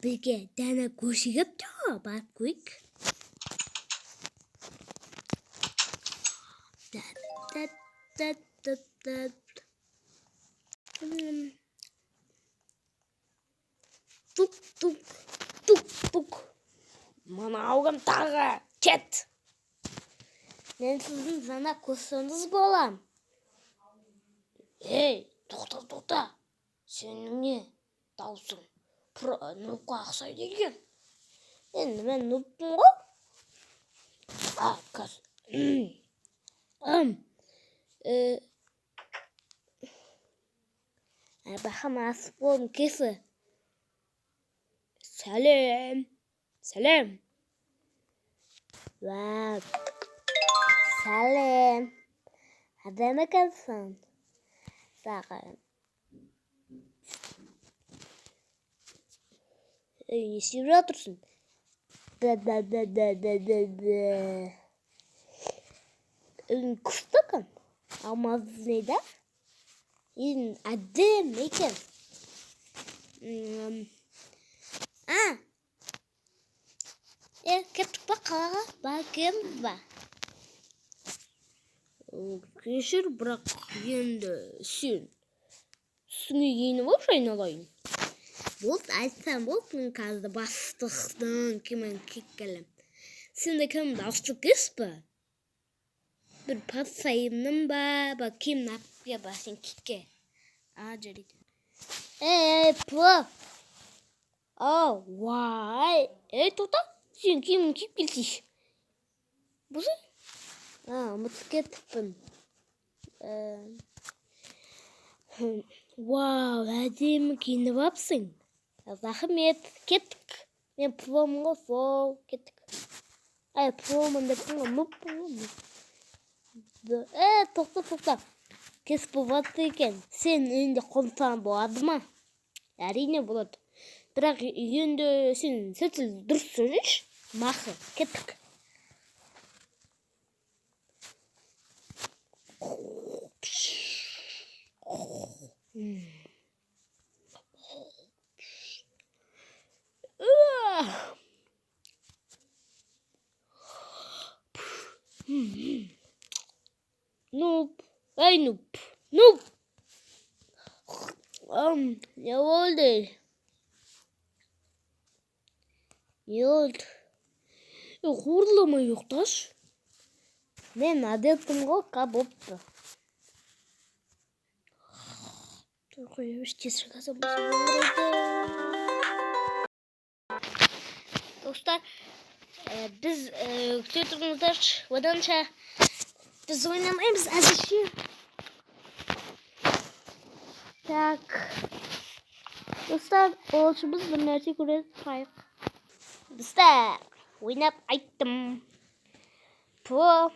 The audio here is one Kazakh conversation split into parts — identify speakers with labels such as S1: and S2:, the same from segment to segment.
S1: Бірге дәні көшігіп тұр, барып көйік. Тук. Мынауым тағы, кет. Мен сіздің жаңа көсіңіз болам. Ей, тоқта. Сенің не даусың? Нұпқа ақсайды екен. Енді мен нұппын ғой. Қас. Бақам асып болым кесі. Сәлем. Вау. Сәлем. Адам екенсің. Сағын. Не істеп жатырсың? Күшті екен. Алмазы нейді? Әдем екен. Кеттік па қалаға? Келеміз ба? Кешір, бірақ енді сен үстіңе киініп алып айналайын. Болды, айтсам болды, мен қазір бастықтың кемен кеккелем. Сен де кемді ашты кес ба? Bir pasayımның ба, кем напия ба сен кекке. Жарайды. Пұл. Вай. Тоқта, сен кемін кеп келсейші. Бұсы? Ұмытып кетіппін. Вау, әдемі киініп апсың. Рахмет, кеттік. Мен пұлымға сол, кеттік. Пұлымын деппін ғой, мұппын. Тоқта. Кес болады екен. Сен үйінде қонсан болады ма? Әрине болады. Бірақ үйінде сен сәтсіз дұрыс сөйлеш. Мақы, кеттік. Нуп. Ne oldu? Horlama yoktaş. Ben adetim o kaboptu. Dur koyuyoruz kesirgası bu Dostlar, biz küçüktüğümüzde vatandaşa biz oynamayız azıcık. Так. Dostlar, oluşumuz bunları göre kayıp. Dostlar, oynap ayttım. Pıva.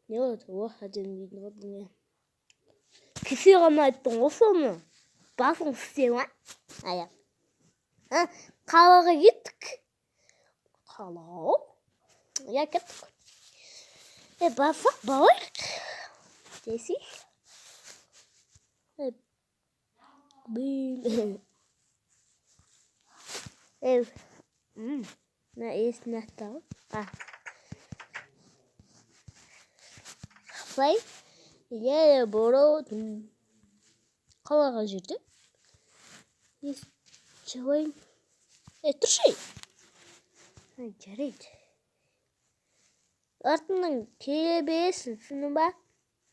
S1: Ne oldu? Hadi ne oldu? Kesiyorum ayttım, olsun mu? Basın sistemi. Ayak. Kalağa gittik. Kalağa? Ya gittik. Basak balık. Desi. Ne esnettim. Play. Ya borodum. Kalağa girdi. Çavayım. Dur şey. Жарайды. Артынан келе бересің, түсіндің ба?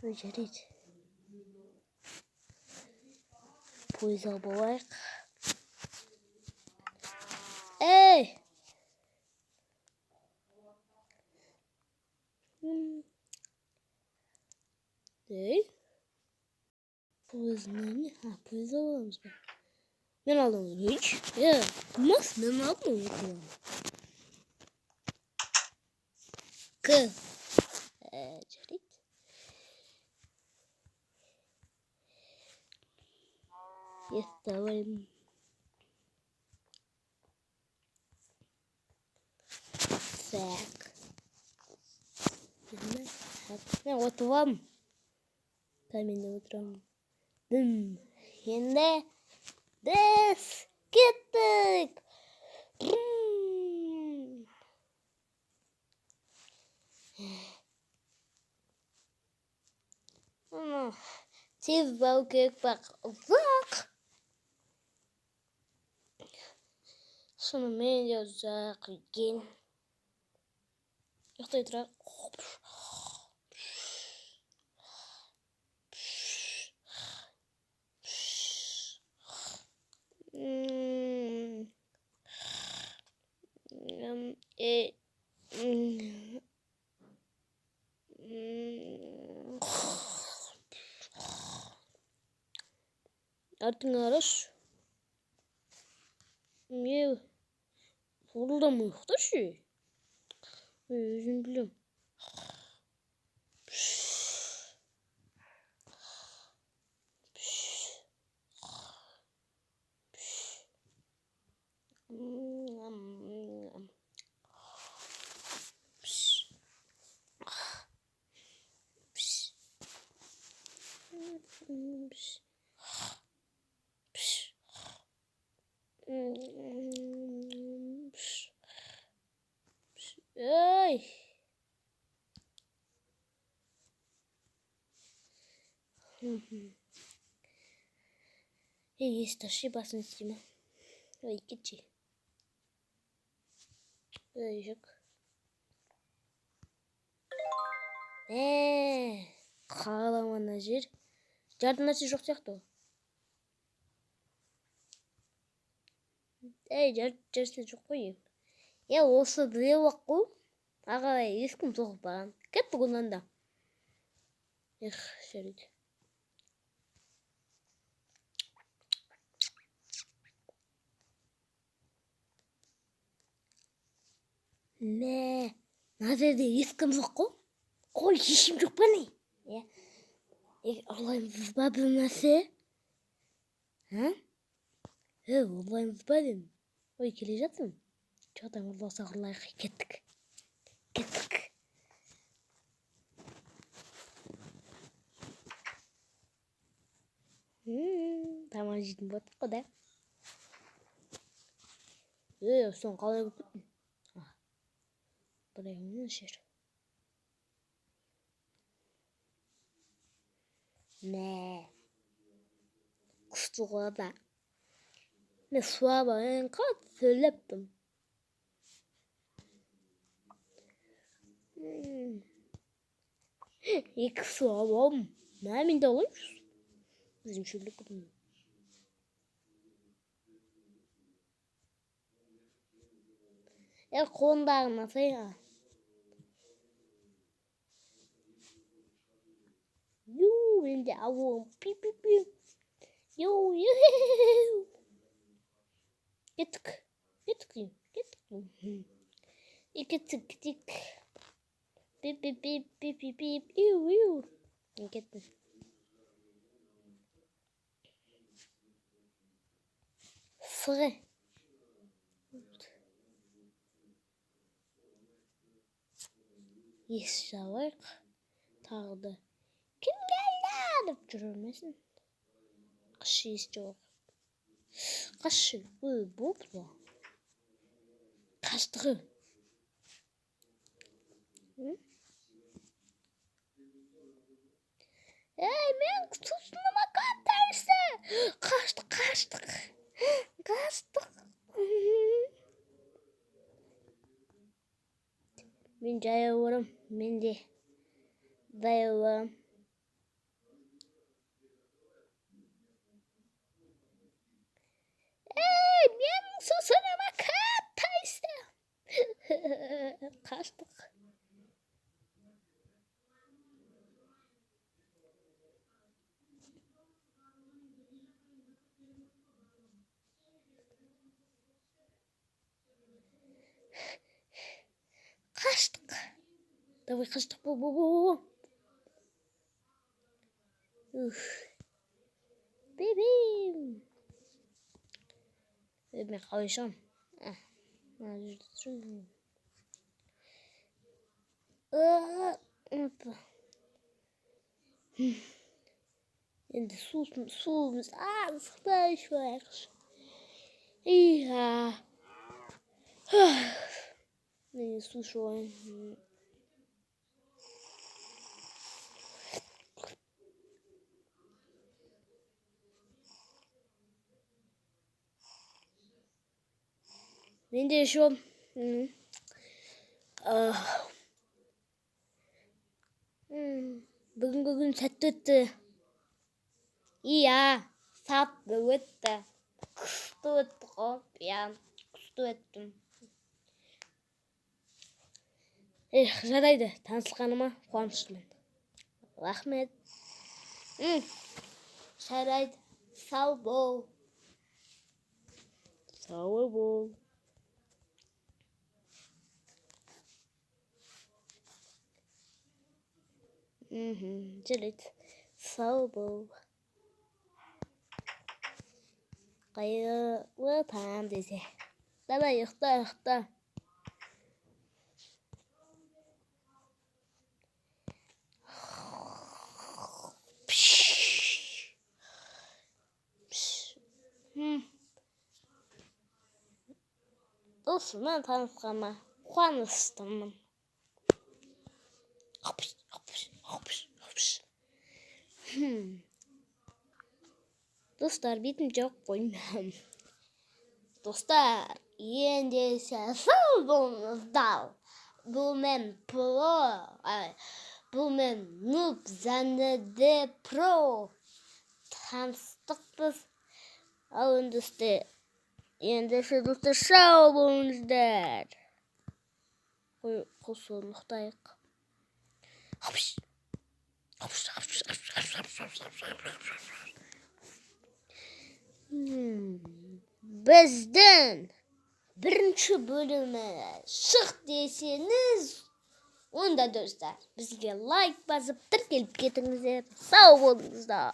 S1: Жарайды. Пойызға болайық. Пойызның не? Пойызға боламыз ба? Мен алдым үш. Болмас, мен алдым өтілім. Жарайды. Давай. Так. Мен отырам. Мен отырам. Dım. Şimdi biz gittik. Ama siz bakıp bak uzak. Sonra men uzak gel. Yoksa etraf. E, Artık araş. Niye? Burada mı yok da şey? Özüm biliyorum. Ay. Есть ошибаться с ним. Ой, кичи. Ой, жак. Қаламана жер. Жардың нәрсе жоқ сияқты. Жарсы жоқ қой. Осы біреу ақ қой. Ағай, ешкім соғып баған. Кеттік онан да. Жарайды. Мына жерде ешкім жоқ қой. Қой, ешкім жоқ па не? Ұрлаймыз ба бір нәрсе? Ұрлаймыз ба деймін. Ой, келе жатсың? Жоқтан ұрласақ ұрлайық. Кеттік. Тамақ жейтін болдық қой да. Соң қалай көп кеттің? Бұдай мұны жер. Күшті ғой да. Мен суаба қатты сөйлептім. Екі суабам. Мен де олайым. Өзім шөлік көпім. Қолындағына сайға. Менде ауым. Пи-пи-пи. Кеттік. Кеттік. Пип-пип-пип-пип-пип. Кеттім. Сыры. Ес жауайық. Тағды. Кім келді? Деп жүрмесін. Қышы ес жоқ. Қашы. Болды ба? Қаштығы. Мен тұсыныма қатарсы. Қаштық. Мен жаяу барам. Мен де жаяу барам. Мен тұсыныма қатарсы. Қаштық. Давай қаштық. Бебем. Мен қалай шығам? Енді суымыз азықтай ішіп Iya. Meni su ішіп мен де ішіп бүгінгі күн сәтті өтті. Iya, сәтті өтті. Күшті өтті ғой. Иә, күшті өттім. Жарайды, танысқаныма қуаныштымын. Рахмет. Жарайды, сау бол. Сау бол. Жарайды, сау бол. Қайырлы таң десе. Давай, ұйықта. Досыммен танысқаныма қуаныштымын. Достар, бетім жоқ қоймам. Достар, ендеше сау болыңыздар. Бұл мен Нуб және де Про. Таныстықпыз. Ал ендеше достар сау болыңыздар. Қосылып ұйықтайық. Біздің бірінші бөлімі шық десеңіз, онда достар, бізге лайк басып тіркеліп кетіңіздер. Сау болыңыздар.